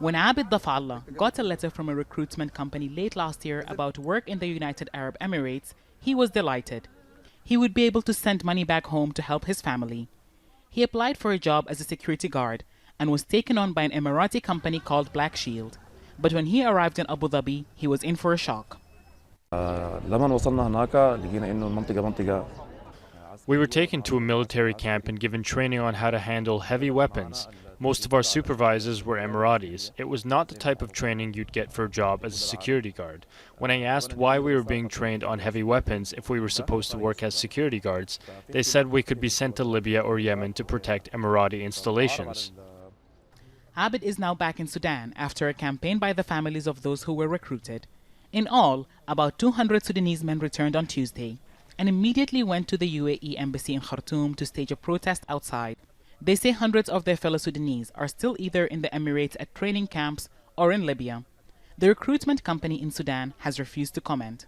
When ABID DAFALLA got a letter from a recruitment company late last year about work in the United Arab Emirates, he was delighted. He would be able to send money back home to help his family. He applied for a job as a security guard and was taken on by an Emirati company called Black Shield. But when he arrived in Abu Dhabi, he was in for a shock. We were taken to a military camp and given training on how to handle heavy weapons. Most of our supervisors were Emiratis. It was not the type of training you'd get for a job as a security guard. When I asked why we were being trained on heavy weapons if we were supposed to work as security guards, they said we could be sent to Libya or Yemen to protect Emirati installations. ABID is now back in Sudan after a campaign by the families of those who were recruited. In all, about 200 Sudanese men returned on Tuesday and immediately went to the UAE embassy in Khartoum to stage a protest outside. They say hundreds of their fellow Sudanese are still either in the Emirates at training camps or in Libya. The recruitment company in Sudan has refused to comment.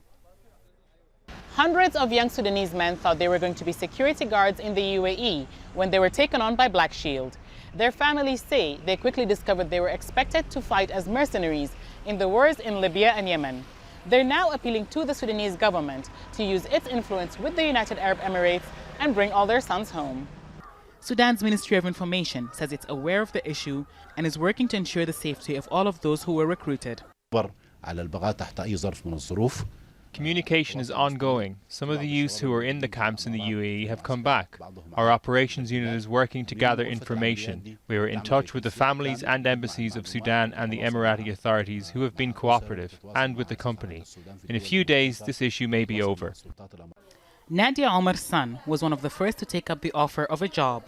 Hundreds of young Sudanese men thought they were going to be security guards in the UAE when they were taken on by Black Shield. Their families say they quickly discovered they were expected to fight as mercenaries in the wars in Libya and Yemen. They're now appealing to the Sudanese government to use its influence with the United Arab Emirates and bring all their sons home. Sudan's Ministry of Information says it's aware of the issue and is working to ensure the safety of all of those who were recruited. Communication is ongoing. Some of the youths who are in the camps in the UAE have come back. Our operations unit is working to gather information. We are in touch with the families and embassies of Sudan and the Emirati authorities who have been cooperative, and with the company. In a few days, this issue may be over. NADIA Omer's son was one of the first to take up the offer of a job.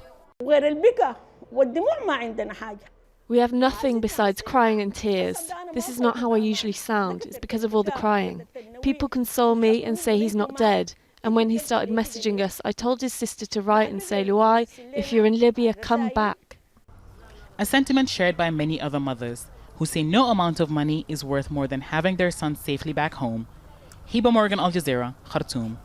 We have nothing besides crying and tears. This is not how I usually sound. It's because of all the crying. People console me and say he's not dead. And when he started messaging us, I told his sister to write and say, Luai, if you're in Libya, come back. A sentiment shared by many other mothers who say no amount of money is worth more than having their sons safely back home. Hiba, Al Jazeera, Khartoum.